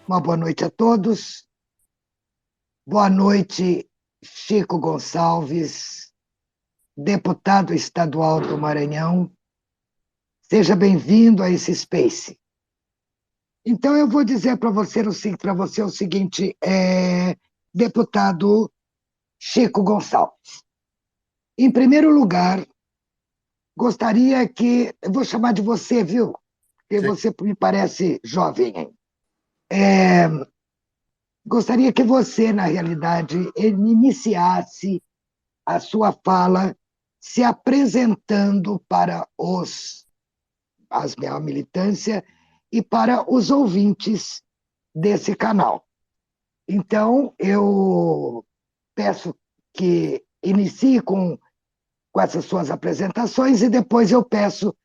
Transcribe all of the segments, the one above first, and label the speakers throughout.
Speaker 1: Uma boa noite a todos. Boa noite, Chico Gonçalves, deputado estadual do Maranhão. Seja bem-vindo a esse Space. Então, eu vou dizer para você o seguinte, deputado Chico Gonçalves. Em primeiro lugar, gostaria que. Eu vou chamar de você, viu? Porque
Speaker 2: Sim.
Speaker 1: você me parece jovem, hein? É, Gostaria que você, na realidade, iniciasse a sua fala se apresentando para a militância e para os ouvintes desse canal. Então, eu peço que inicie com essas suas apresentações e depois eu peço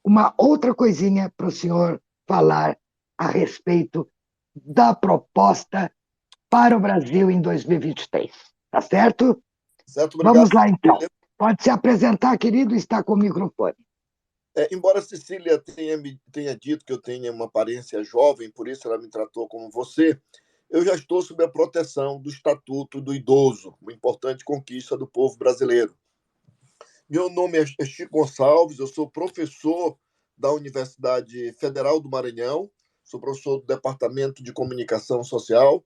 Speaker 1: uma outra coisinha para o senhor falar a respeito da proposta para o Brasil em 2023. Tá certo?
Speaker 2: Certo, obrigado,
Speaker 1: Vamos lá, então.
Speaker 2: Cecília.
Speaker 1: Pode se apresentar, querido, está com o microfone.
Speaker 2: Embora a Cecília tenha dito que eu tenha uma aparência jovem, por isso ela me tratou como você, eu já estou sob a proteção do Estatuto do Idoso, uma importante conquista do povo brasileiro. Meu nome é Chico Gonçalves, eu sou professor da Universidade Federal do Maranhão, sou professor do Departamento de Comunicação Social.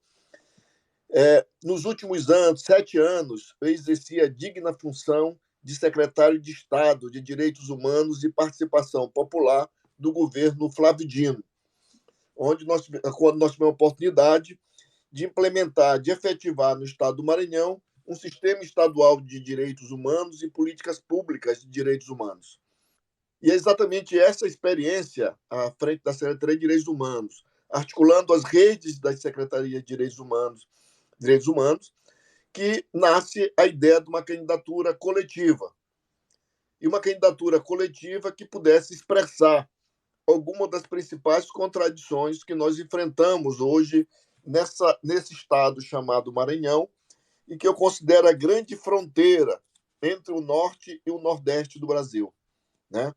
Speaker 2: Nos últimos anos, 7 anos, eu exerci a digna função de secretário de Estado de Direitos Humanos e Participação Popular do governo Flávio Dino, quando nós tivemos a oportunidade de implementar, de efetivar no Estado do Maranhão um sistema estadual de direitos humanos e políticas públicas de direitos humanos. E é exatamente essa experiência à frente da Secretaria de Direitos Humanos, articulando as redes das Secretarias de Direitos Humanos, que nasce a ideia de uma candidatura coletiva. E uma candidatura coletiva que pudesse expressar alguma das principais contradições que nós enfrentamos hoje nesse estado chamado Maranhão, e que eu considero a grande fronteira entre o norte e o nordeste do Brasil, né?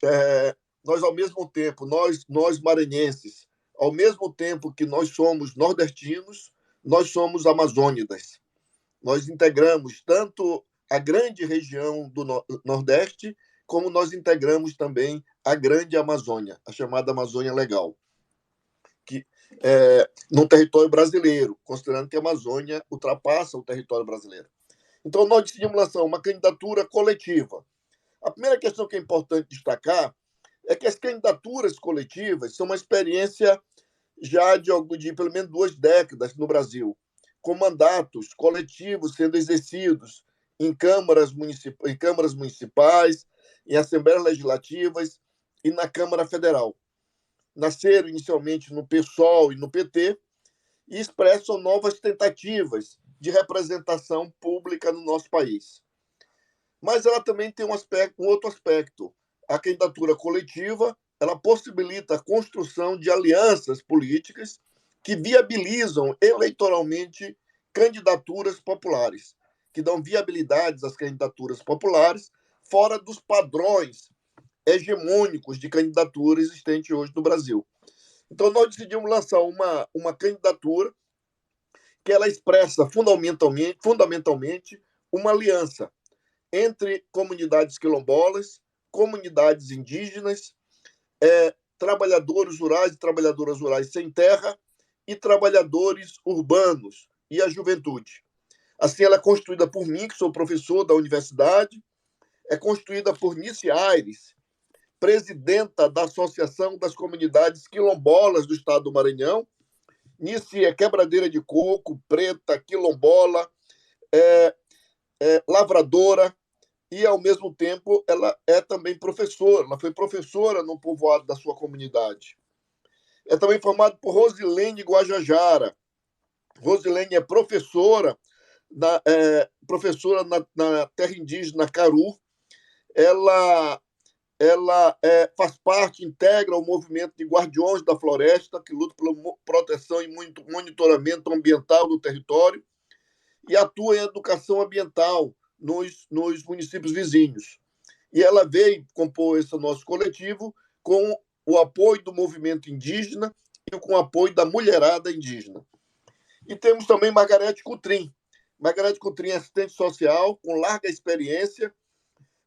Speaker 2: É, nós, ao mesmo tempo, nós maranhenses, ao mesmo tempo que nós somos nordestinos, nós somos amazônidas. Nós integramos tanto a grande região do Nordeste, como nós integramos também a grande Amazônia, a chamada Amazônia Legal, que num território brasileiro, considerando que a Amazônia ultrapassa o território brasileiro. Então, nós decidimos lançar uma candidatura coletiva. A primeira questão que é importante destacar é que as candidaturas coletivas são uma experiência já de pelo menos 2 décadas no Brasil, com mandatos coletivos sendo exercidos em câmaras municipais, em assembleias legislativas e na Câmara Federal. Nasceram inicialmente no PSOL e no PT e expressam novas tentativas de representação pública no nosso país. Mas ela também tem um outro aspecto. A candidatura coletiva, ela possibilita a construção de alianças políticas que viabilizam eleitoralmente candidaturas populares, que dão viabilidades às candidaturas populares fora dos padrões hegemônicos de candidatura existente hoje no Brasil. Então, nós decidimos lançar uma candidatura que ela expressa fundamentalmente uma aliança entre comunidades quilombolas, comunidades indígenas, trabalhadores rurais e trabalhadoras rurais sem terra e trabalhadores urbanos e a juventude. Assim, ela é construída por mim, que sou professor da universidade, é construída por Nice Aires, presidenta da Associação das Comunidades Quilombolas do Estado do Maranhão. Nice é quebradeira de coco, preta, quilombola, lavradora, e, ao mesmo tempo, ela é também professora. Ela foi professora no povoado da sua comunidade. É também formada por Rosilene Guajajara. Rosilene é professora na terra indígena Caru. Ela faz parte, integra o movimento de Guardiões da Floresta, que luta pela proteção e monitoramento ambiental do território, e atua em educação ambiental nos municípios vizinhos. E ela veio compor esse nosso coletivo com o apoio do movimento indígena e com o apoio da mulherada indígena. E temos também Margarete Coutrin. Margarete Coutrin é assistente social com larga experiência,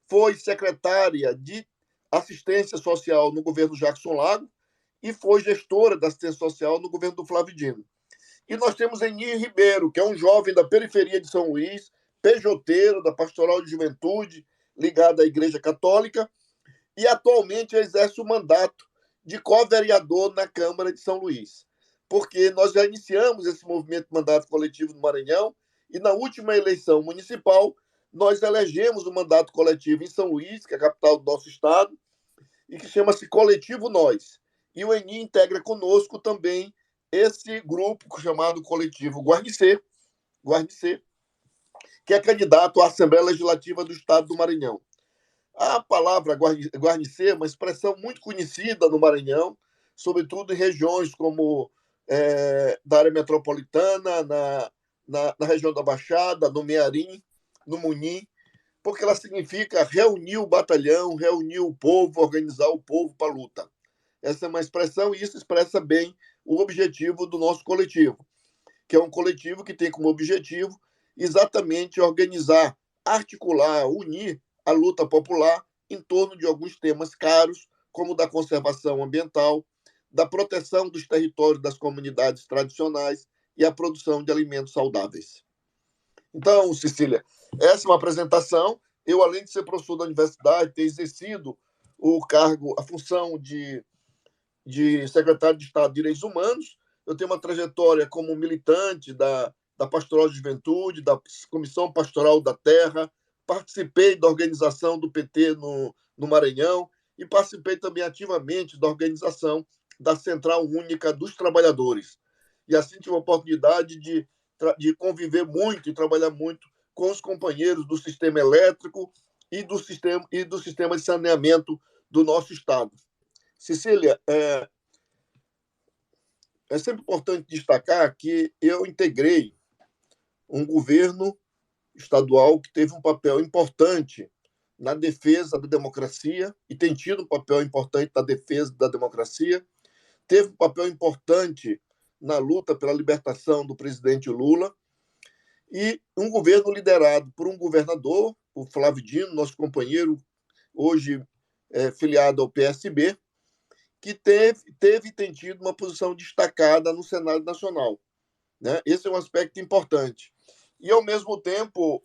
Speaker 2: foi secretária de assistência social no governo Jackson Lago e foi gestora da assistência social no governo do Flávio Dino. E nós temos Eni Ribeiro, que é um jovem da periferia de São Luís, pejoteiro da Pastoral de Juventude, ligado à Igreja Católica, e atualmente exerce o mandato de co-vereador na Câmara de São Luís. Porque nós já iniciamos esse movimento de mandato coletivo no Maranhão, e na última eleição municipal, nós elegemos o mandato coletivo em São Luís, que é a capital do nosso estado, e que chama-se Coletivo Nós. E o Eni integra conosco também esse grupo chamado Coletivo Guarnicê, que é candidato à Assembleia Legislativa do Estado do Maranhão. A palavra guarnicê é uma expressão muito conhecida no Maranhão, sobretudo em regiões como da área metropolitana, na região da Baixada, no Mearim, no Munim, porque ela significa reunir o batalhão, reunir o povo, organizar o povo para a luta. Essa é uma expressão e isso expressa bem o objetivo do nosso coletivo, que é um coletivo que tem como objetivo exatamente organizar, articular, unir a luta popular em torno de alguns temas caros, como da conservação ambiental, da proteção dos territórios das comunidades tradicionais e a produção de alimentos saudáveis. Então, Cecília, essa é uma apresentação. Eu, além de ser professor da universidade, ter exercido o cargo, a função de secretário de Estado de Direitos Humanos, eu tenho uma trajetória como militante da Pastoral de Juventude, da Comissão Pastoral da Terra, participei da organização do PT no Maranhão e participei também ativamente da organização da Central Única dos Trabalhadores. E assim tive a oportunidade de conviver muito e trabalhar muito com os companheiros do sistema elétrico e do sistema de saneamento do nosso Estado. Cecília, é sempre importante destacar que eu integrei um governo estadual que teve um papel importante na defesa da democracia e tem tido um papel importante na defesa da democracia, teve um papel importante na luta pela libertação do presidente Lula e um governo liderado por um governador, o Flávio Dino, nosso companheiro, hoje filiado ao PSB, que tem tido uma posição destacada no Senado Nacional. Né? Esse é um aspecto importante. E, ao mesmo tempo,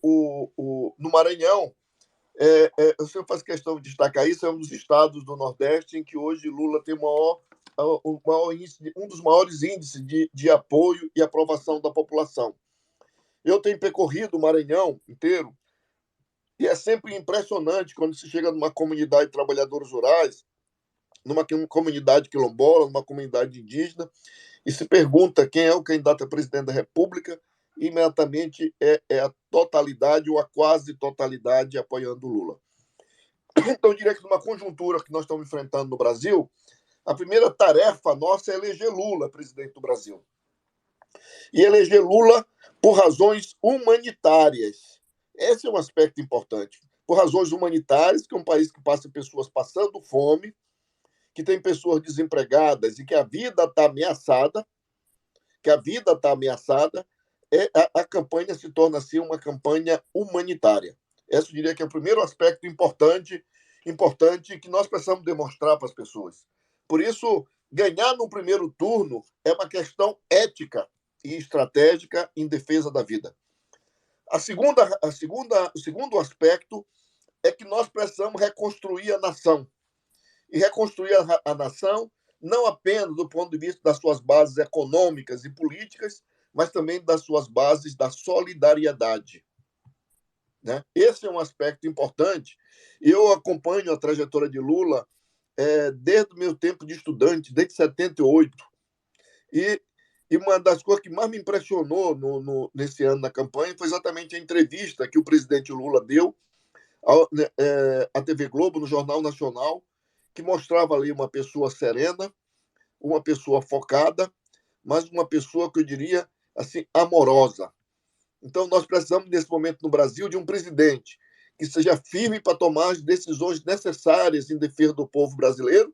Speaker 2: no Maranhão, eu sempre faço questão de destacar isso, é um dos estados do Nordeste em que hoje Lula tem um dos maiores índices de apoio e aprovação da população. Eu tenho percorrido o Maranhão inteiro e é sempre impressionante quando se chega numa comunidade de trabalhadores rurais, numa comunidade quilombola, numa comunidade indígena, e se pergunta quem é o candidato a presidente da República, imediatamente é a totalidade ou a quase totalidade apoiando o Lula. Então, eu diria que numa conjuntura que nós estamos enfrentando no Brasil, a primeira tarefa nossa é eleger Lula presidente do Brasil. E eleger Lula por razões humanitárias. Esse é um aspecto importante. Por razões humanitárias, que é um país que passa pessoas passando fome, que tem pessoas desempregadas e que a vida está ameaçada, a campanha se torna, assim, uma campanha humanitária. Esse eu diria que é o primeiro aspecto importante que nós precisamos demonstrar para as pessoas. Por isso, ganhar no primeiro turno é uma questão ética e estratégica em defesa da vida. O segundo aspecto é que nós precisamos reconstruir a nação. E reconstruir a nação não apenas do ponto de vista das suas bases econômicas e políticas, mas também das suas bases da solidariedade. Né? Esse é um aspecto importante. Eu acompanho a trajetória de Lula desde o meu tempo de estudante, desde 78. E uma das coisas que mais me impressionou nesse ano na campanha foi exatamente a entrevista que o presidente Lula deu à TV Globo, no Jornal Nacional, que mostrava ali uma pessoa serena, uma pessoa focada, mas uma pessoa que eu diria assim, amorosa. Então, nós precisamos, nesse momento no Brasil, de um presidente que seja firme para tomar as decisões necessárias em defesa do povo brasileiro,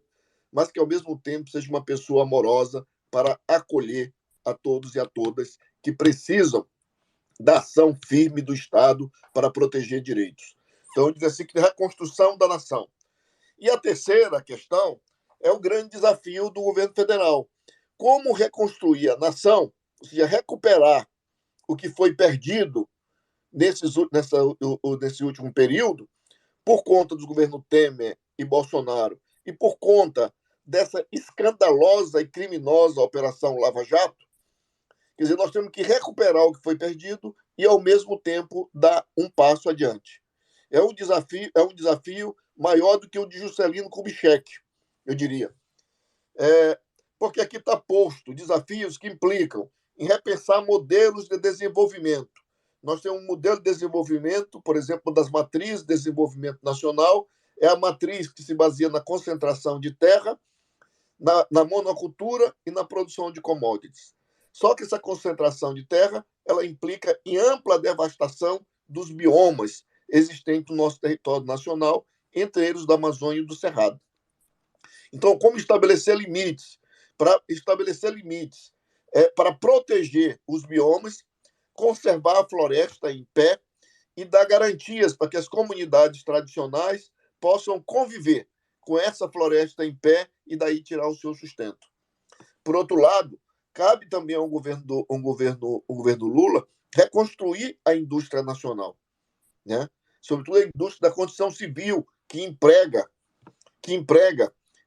Speaker 2: mas que, ao mesmo tempo, seja uma pessoa amorosa para acolher a todos e a todas que precisam da ação firme do Estado para proteger direitos. Então, eu digo assim, que reconstrução da nação. E a terceira questão é o grande desafio do governo federal. Como reconstruir a nação, ou seja, recuperar o que foi perdido nesse último período, por conta dos governos Temer e Bolsonaro, e por conta dessa escandalosa e criminosa Operação Lava Jato. Quer dizer, nós temos que recuperar o que foi perdido e, ao mesmo tempo, dar um passo adiante. É um desafio maior do que o de Juscelino Kubitschek, eu diria. Porque aqui está posto desafios que implicam em repensar modelos de desenvolvimento. Nós temos um modelo de desenvolvimento, por exemplo, das matrizes de desenvolvimento nacional, é a matriz que se baseia na concentração de terra, na monocultura e na produção de commodities. Só que essa concentração de terra ela implica em ampla devastação dos biomas existentes no nosso território nacional, entre eles da Amazônia e do Cerrado. Então, como estabelecer limites? Para proteger os biomas, conservar a floresta em pé e dar garantias para que as comunidades tradicionais possam conviver com essa floresta em pé e daí tirar o seu sustento. Por outro lado, cabe também ao governo Lula reconstruir a indústria nacional, né? Sobretudo a indústria da construção civil, que emprega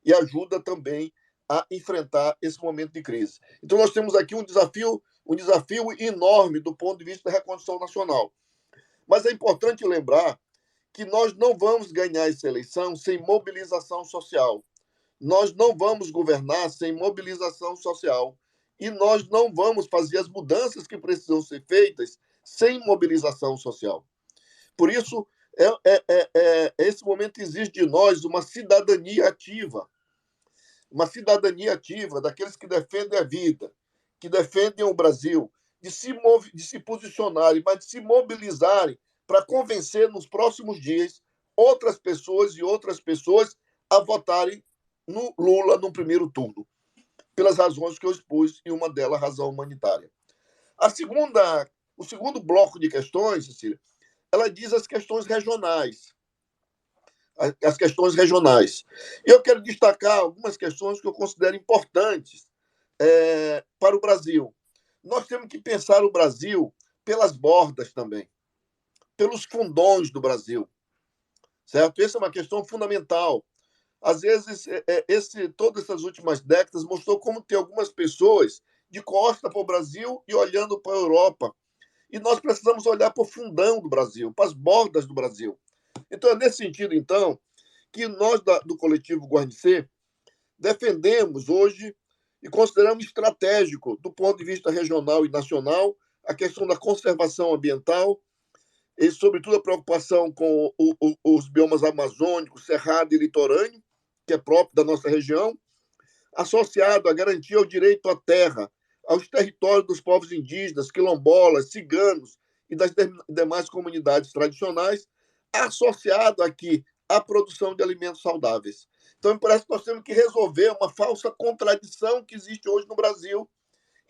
Speaker 2: e ajuda também a enfrentar esse momento de crise. Então, nós temos aqui um desafio enorme do ponto de vista da reconstrução nacional. Mas é importante lembrar que nós não vamos ganhar essa eleição sem mobilização social. Nós não vamos governar sem mobilização social. E nós não vamos fazer as mudanças que precisam ser feitas sem mobilização social. Por isso, esse momento exige de nós uma cidadania ativa daqueles que defendem a vida, que defendem o Brasil, de se posicionarem, mas de se mobilizarem para convencer nos próximos dias outras pessoas a votarem no Lula no primeiro turno, pelas razões que eu expus, e uma delas a razão humanitária. O segundo bloco de questões, Cecília, ela diz as questões regionais. Eu quero destacar algumas questões que eu considero importantes para o Brasil. Nós temos que pensar o Brasil pelas bordas também, pelos fundões do Brasil, certo? Essa é uma questão fundamental. Às vezes, todas essas últimas décadas mostrou como tem algumas pessoas de costa para o Brasil e olhando para a Europa. E nós precisamos olhar para o fundão do Brasil, para as bordas do Brasil. Então, é nesse sentido, então, que nós, do Coletivo Guarnicê, defendemos hoje e consideramos estratégico, do ponto de vista regional e nacional, a questão da conservação ambiental e, sobretudo, a preocupação com os biomas amazônicos, cerrado e litorâneo, que é próprio da nossa região, associado à garantia ao direito à terra, aos territórios dos povos indígenas, quilombolas, ciganos e das demais comunidades tradicionais, associado aqui à produção de alimentos saudáveis. Então, me parece que nós temos que resolver uma falsa contradição que existe hoje no Brasil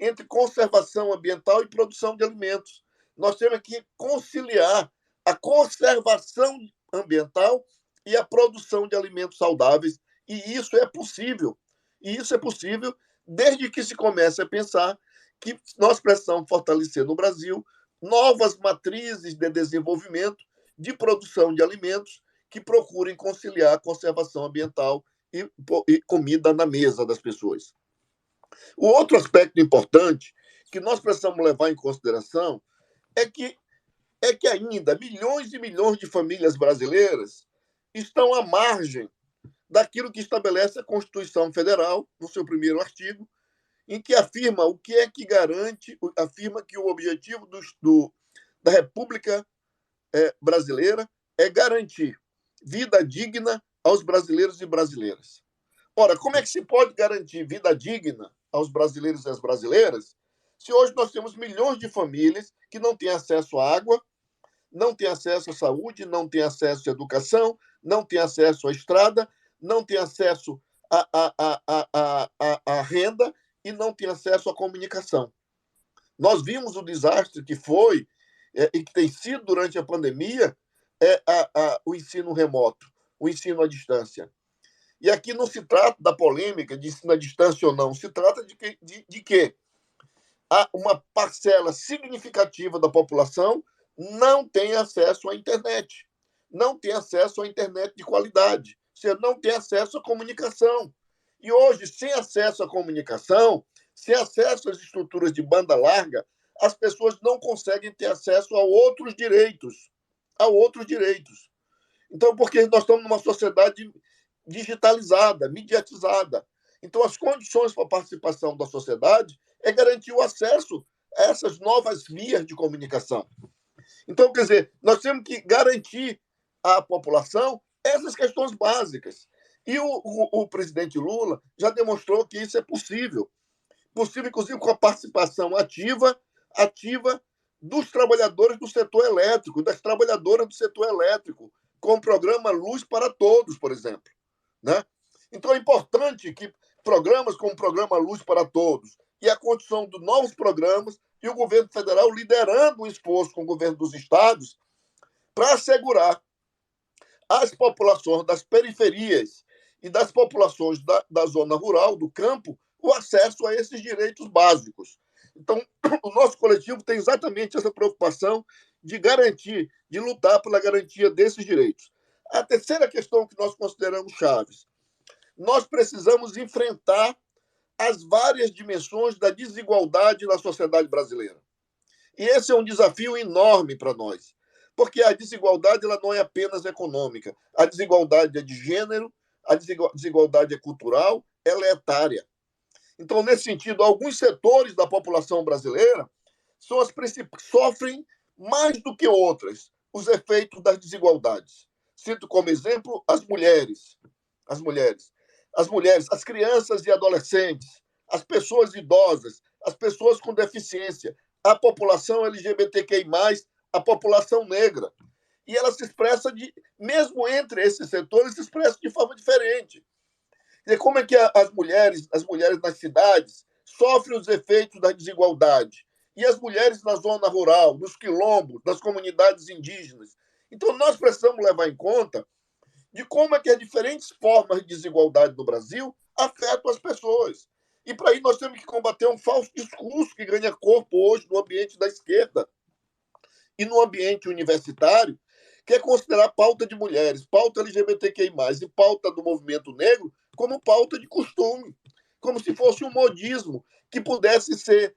Speaker 2: entre conservação ambiental e produção de alimentos. Nós temos que conciliar a conservação ambiental e a produção de alimentos saudáveis, e isso é possível. E isso é possível desde que se comece a pensar que nós precisamos fortalecer no Brasil novas matrizes de desenvolvimento de produção de alimentos que procurem conciliar a conservação ambiental e comida na mesa das pessoas. O outro aspecto importante que nós precisamos levar em consideração é que ainda milhões e milhões de famílias brasileiras estão à margem daquilo que estabelece a Constituição Federal, no seu primeiro artigo, em que afirma o que é que garante, afirma que o objetivo da República brasileira é garantir vida digna aos brasileiros e brasileiras. Ora, como é que se pode garantir vida digna aos brasileiros e às brasileiras se hoje nós temos milhões de famílias que não têm acesso à água, não têm acesso à saúde, não têm acesso à educação, não têm acesso à estrada, não têm acesso à renda e não tem acesso à comunicação. Nós vimos o desastre que foi e que tem sido durante a pandemia o ensino remoto, o ensino à distância. E aqui não se trata da polêmica de ensino à distância ou não, se trata de que uma parcela significativa da população não tem acesso à internet, não tem acesso à internet de qualidade, você não tem acesso à comunicação. E hoje, sem acesso à comunicação, sem acesso às estruturas de banda larga, as pessoas não conseguem ter acesso a outros direitos, a outros direitos. Então, porque nós estamos numa sociedade digitalizada, mediatizada. Então, as condições para a participação da sociedade é garantir o acesso a essas novas vias de comunicação. Então, quer dizer, nós temos que garantir à população essas questões básicas. E o presidente Lula já demonstrou que isso é possível. Possível, inclusive, com a participação ativa dos trabalhadores do setor elétrico, das trabalhadoras do setor elétrico, com o programa Luz para Todos, por exemplo. Né? Então, é importante que programas como o programa Luz para Todos e a condição de novos programas e o governo federal liderando o esforço com o governo dos estados para assegurar às populações das periferias e das populações da zona rural, do campo, o acesso a esses direitos básicos. Então, o nosso coletivo tem exatamente essa preocupação de garantir, de lutar pela garantia desses direitos. A terceira questão que nós consideramos chaves: nós precisamos enfrentar as várias dimensões da desigualdade na sociedade brasileira. E esse é um desafio enorme para nós, porque a desigualdade ela não é apenas econômica. A desigualdade é de gênero, a desigualdade é cultural, ela é etária. Então, nesse sentido, alguns setores da população brasileira são as principais, sofrem mais do que outras os efeitos das desigualdades. Cito como exemplo as mulheres, as crianças e adolescentes, as pessoas idosas, as pessoas com deficiência, a população LGBTQI+, a população negra. E ela se expressa, mesmo entre esses setores, se expressa de forma diferente. E como é que as mulheres nas cidades sofrem os efeitos da desigualdade? E as mulheres na zona rural, nos quilombos, nas comunidades indígenas? Então, nós precisamos levar em conta de como é que as diferentes formas de desigualdade no Brasil afetam as pessoas. E para isso nós temos que combater um falso discurso que ganha corpo hoje no ambiente da esquerda e no ambiente universitário, que é considerar pauta de mulheres, pauta LGBTQI+, e pauta do movimento negro como pauta de costume, como se fosse um modismo que pudesse ser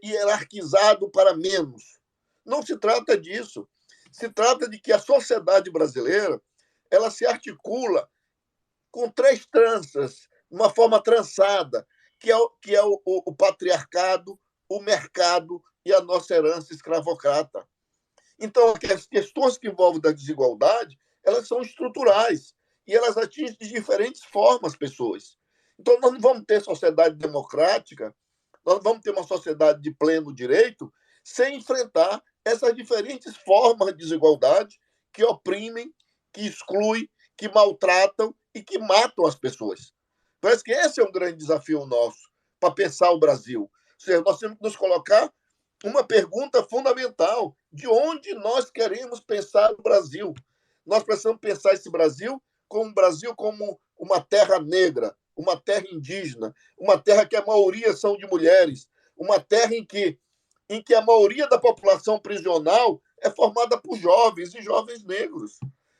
Speaker 2: hierarquizado para menos. Não se trata disso. Se trata de que a sociedade brasileira ela se articula com três tranças, de uma forma trançada, que é o patriarcado, o mercado e a nossa herança escravocrata. Então, as questões que envolvem a desigualdade, elas são estruturais e elas atingem de diferentes formas as pessoas. Então, nós não vamos ter sociedade democrática, nós vamos ter uma sociedade de pleno direito sem enfrentar essas diferentes formas de desigualdade que oprimem, que excluem, que maltratam e que matam as pessoas. Parece que esse é um grande desafio nosso para pensar o Brasil. Ou seja, nós temos que nos colocar uma pergunta fundamental: de onde nós queremos pensar o Brasil? Nós precisamos pensar esse Brasil como uma terra negra, uma terra indígena, uma terra que a maioria são de mulheres, uma terra em que a maioria da população prisional é formada por jovens e jovens negros.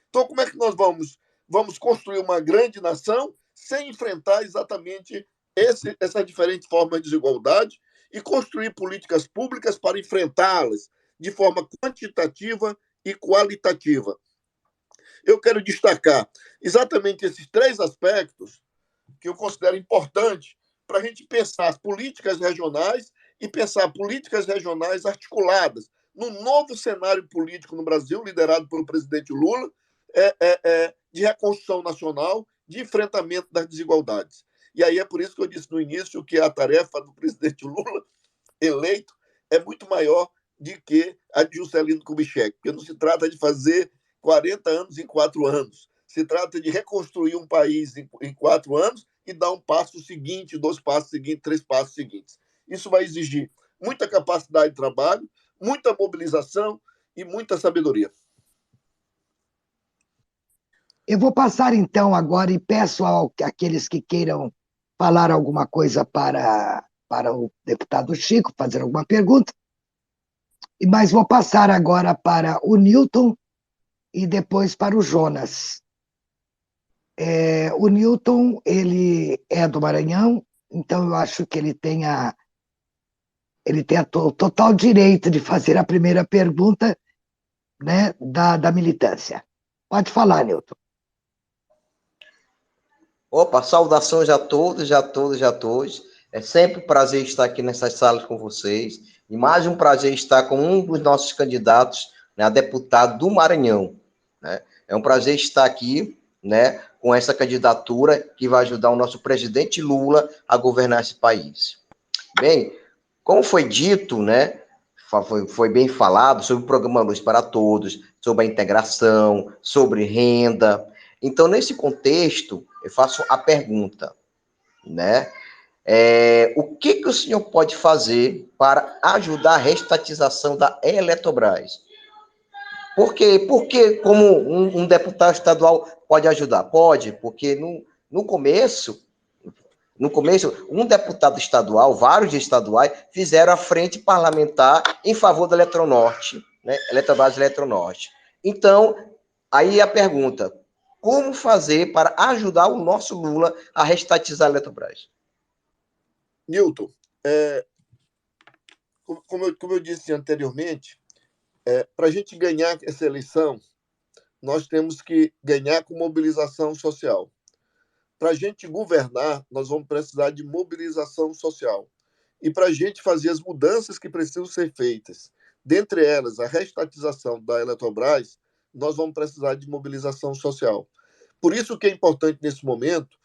Speaker 2: Então, como é que nós vamos construir uma grande nação sem enfrentar exatamente essas diferentes formas de desigualdade e construir políticas públicas para enfrentá-las de forma quantitativa e qualitativa? Eu quero destacar exatamente esses três aspectos que eu considero importantes para a gente pensar as políticas regionais e pensar políticas regionais articuladas no novo cenário político no Brasil, liderado pelo presidente Lula, de reconstrução nacional, de enfrentamento das desigualdades. E aí é por isso que eu disse no início que a tarefa do presidente Lula, eleito, é muito maior do que a de Juscelino Kubitschek, porque não se trata de fazer 40 anos em 4 anos, se trata de reconstruir um país em 4 anos e dar um passo seguinte, 2 passos seguintes, 3 passos seguintes. Isso vai exigir muita capacidade de trabalho, muita mobilização e muita sabedoria.
Speaker 1: Eu vou passar então agora e peço àqueles que queiram falar alguma coisa para o deputado Chico, fazer alguma pergunta, mas vou passar agora para o Newton e depois para o Jonas. O Newton, ele é do Maranhão, então eu acho que ele tem o total direito de fazer a primeira pergunta, né, da militância. Pode falar, Newton.
Speaker 3: Opa, saudações a todos, a todos, a todos. É sempre um prazer estar aqui nessas salas com vocês. E mais um prazer estar com um dos nossos candidatos, né, a deputado do Maranhão. Né? É um prazer estar aqui, né, com essa candidatura que vai ajudar o nosso presidente Lula a governar esse país. Bem, como foi dito, né, foi bem falado sobre o programa Luz para Todos, sobre a integração, sobre renda. Então, nesse contexto, eu faço a pergunta, né? O que o senhor pode fazer para ajudar a reestatização da Eletrobras? Por que como um deputado estadual pode ajudar? Pode, porque no começo, um deputado estadual, vários estaduais, fizeram a frente parlamentar em favor da Eletronorte, né? Eletrobras Eletronorte. Então, aí a pergunta: como fazer para ajudar o nosso Lula a restatizar a Eletrobras?
Speaker 2: Newton, como eu disse anteriormente, para a gente ganhar essa eleição, nós temos que ganhar com mobilização social. Para a gente governar, nós vamos precisar de mobilização social. E para a gente fazer as mudanças que precisam ser feitas, dentre elas a reestatização da Eletrobras, nós vamos precisar de mobilização social. Por isso que é importante, nesse momento,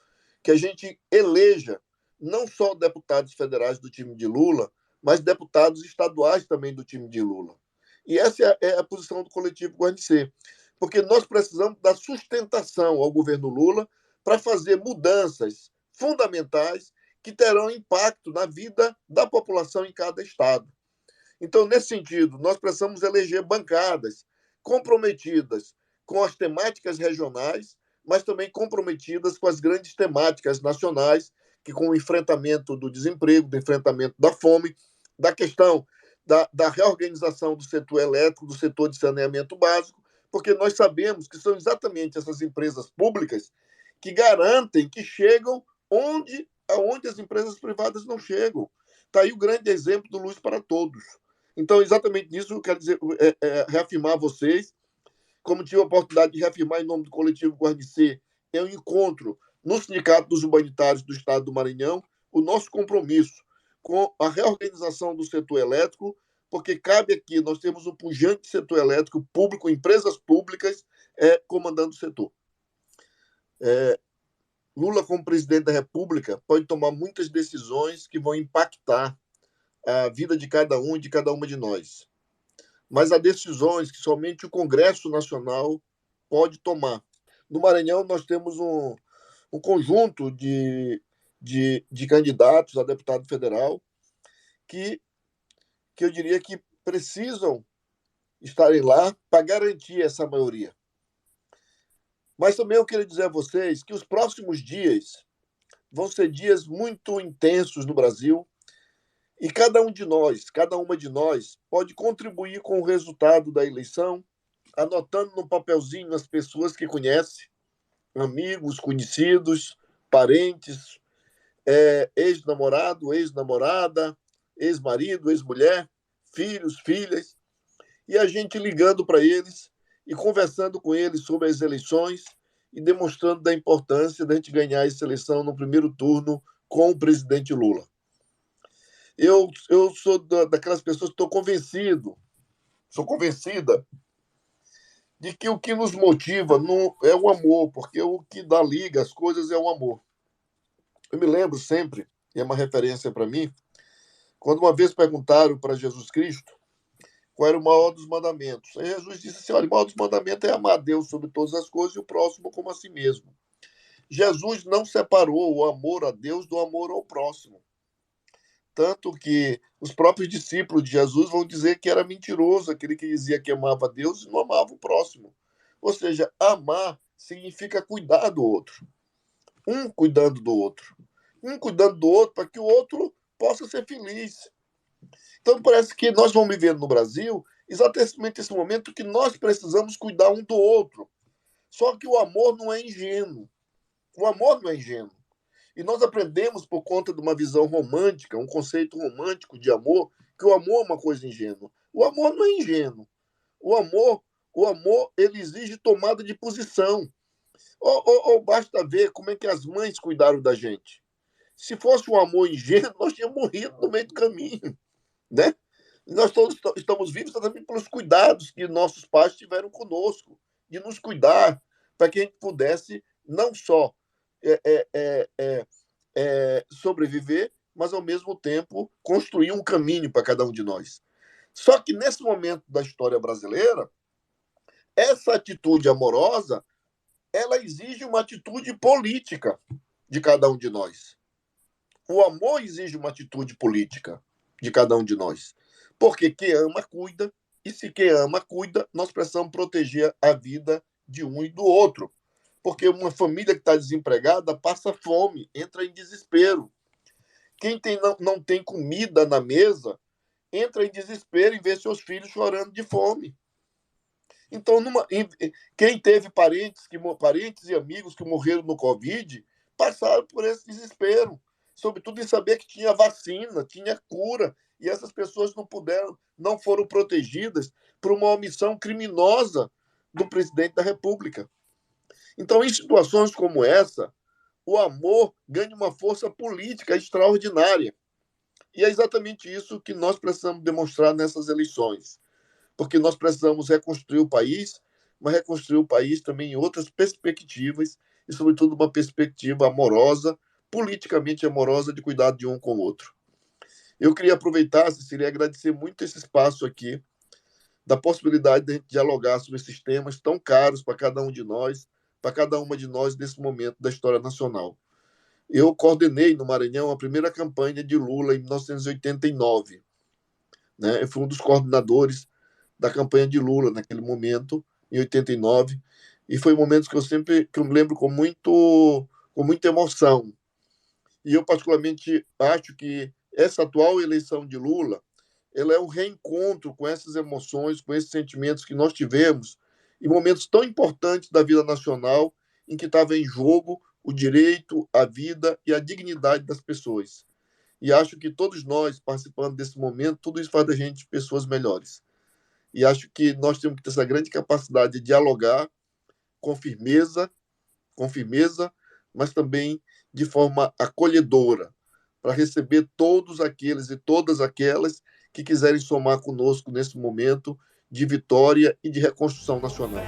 Speaker 2: que a gente eleja não só deputados federais do time de Lula, mas deputados estaduais também do time de Lula. E essa é a posição do coletivo Guarnicê, porque nós precisamos dar sustentação ao governo Lula para fazer mudanças fundamentais que terão impacto na vida da população em cada estado. Então, nesse sentido, nós precisamos eleger bancadas comprometidas com as temáticas regionais, mas também comprometidas com as grandes temáticas nacionais, que com o enfrentamento do desemprego, do enfrentamento da fome, da questão da reorganização do setor elétrico, do setor de saneamento básico, porque nós sabemos que são exatamente essas empresas públicas que garantem que chegam aonde as empresas privadas não chegam. Está aí o grande exemplo do Luz para Todos. Então, exatamente nisso, eu quero dizer, reafirmar a vocês, como tive a oportunidade de reafirmar em nome do coletivo Guarnicê, é um encontro no Sindicato dos Humanitários do Estado do Maranhão, o nosso compromisso com a reorganização do setor elétrico, porque cabe aqui, nós temos um pujante setor elétrico público, empresas públicas comandando o setor. Lula, como presidente da República, pode tomar muitas decisões que vão impactar a vida de cada um e de cada uma de nós. Mas há decisões que somente o Congresso Nacional pode tomar. No Maranhão, nós temos um conjunto de candidatos a deputado federal que eu diria que precisam estarem lá para garantir essa maioria. Mas também eu queria dizer a vocês que os próximos dias vão ser dias muito intensos no Brasil e cada um de nós, cada uma de nós, pode contribuir com o resultado da eleição, anotando no papelzinho as pessoas que conhece, amigos, conhecidos, parentes, ex-namorado, ex-namorada, ex-marido, ex-mulher, filhos, filhas, e a gente ligando para eles e conversando com eles sobre as eleições e demonstrando da importância da gente ganhar essa eleição no primeiro turno com o presidente Lula. Eu sou daquelas pessoas que estou convencida de que o que nos motiva não é o amor, porque o que dá liga às coisas é o amor. Eu me lembro sempre, e é uma referência para mim, quando uma vez perguntaram para Jesus Cristo qual era o maior dos mandamentos. Aí Jesus disse assim, olha, o maior dos mandamentos é amar a Deus sobre todas as coisas e o próximo como a si mesmo. Jesus não separou o amor a Deus do amor ao próximo. Tanto que os próprios discípulos de Jesus vão dizer que era mentiroso aquele que dizia que amava a Deus e não amava o próximo. Ou seja, amar significa cuidar do outro. Um cuidando do outro. Um cuidando do outro para que o outro possa ser feliz. Então, parece que nós vamos viver no Brasil exatamente esse momento que nós precisamos cuidar um do outro. Só que o amor não é ingênuo. O amor não é ingênuo. E nós aprendemos, por conta de uma visão romântica, um conceito romântico de amor, que o amor é uma coisa ingênua. O amor não é ingênuo. O amor ele exige tomada de posição. Ou basta ver como é que as mães cuidaram da gente. Se fosse um amor ingênuo, nós tínhamos morrido no meio do caminho. Né? Nós todos estamos vivos também pelos cuidados que nossos pais tiveram conosco, de nos cuidar, para que a gente pudesse não só sobreviver, mas ao mesmo tempo construir um caminho para cada um de nós. Só que nesse momento da história brasileira, essa atitude amorosa, ela exige uma atitude política de cada um de nós. O amor exige uma atitude política de cada um de nós. Porque quem ama, cuida. E se quem ama, cuida, nós precisamos proteger a vida de um e do outro. Porque uma família que está desempregada passa fome, entra em desespero. Quem não tem comida na mesa, entra em desespero e vê seus filhos chorando de fome. Então, quem teve parentes e amigos que morreram no Covid, passaram por esse desespero. Sobretudo em saber que tinha vacina, tinha cura, e essas pessoas não foram protegidas por uma omissão criminosa do presidente da República. Então, em situações como essa, o amor ganha uma força política extraordinária. E é exatamente isso que nós precisamos demonstrar nessas eleições. Porque nós precisamos reconstruir o país, mas reconstruir o país também em outras perspectivas, e, sobretudo, uma perspectiva amorosa, politicamente amorosa, de cuidado de um com o outro. Eu queria aproveitar, Cecília, e agradecer muito esse espaço aqui, da possibilidade de a gente dialogar sobre esses temas tão caros para cada um de nós, para cada uma de nós nesse momento da história nacional. Eu coordenei no Maranhão a primeira campanha de Lula em 1989. Né? Eu fui um dos coordenadores da campanha de Lula naquele momento, em 89, e foi um momento que eu me lembro com muita emoção. E eu particularmente acho que essa atual eleição de Lula, ela é um reencontro com essas emoções, com esses sentimentos que nós tivemos em momentos tão importantes da vida nacional, em que estava em jogo o direito, a vida e a dignidade das pessoas. E acho que todos nós, participando desse momento, tudo isso faz da gente pessoas melhores. E acho que nós temos que ter essa grande capacidade de dialogar com firmeza, mas também de forma acolhedora, para receber todos aqueles e todas aquelas que quiserem somar conosco nesse momento de vitória e de reconstrução nacional.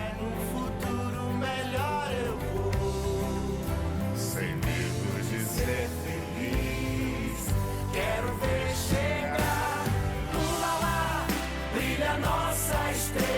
Speaker 4: Nossa estrela.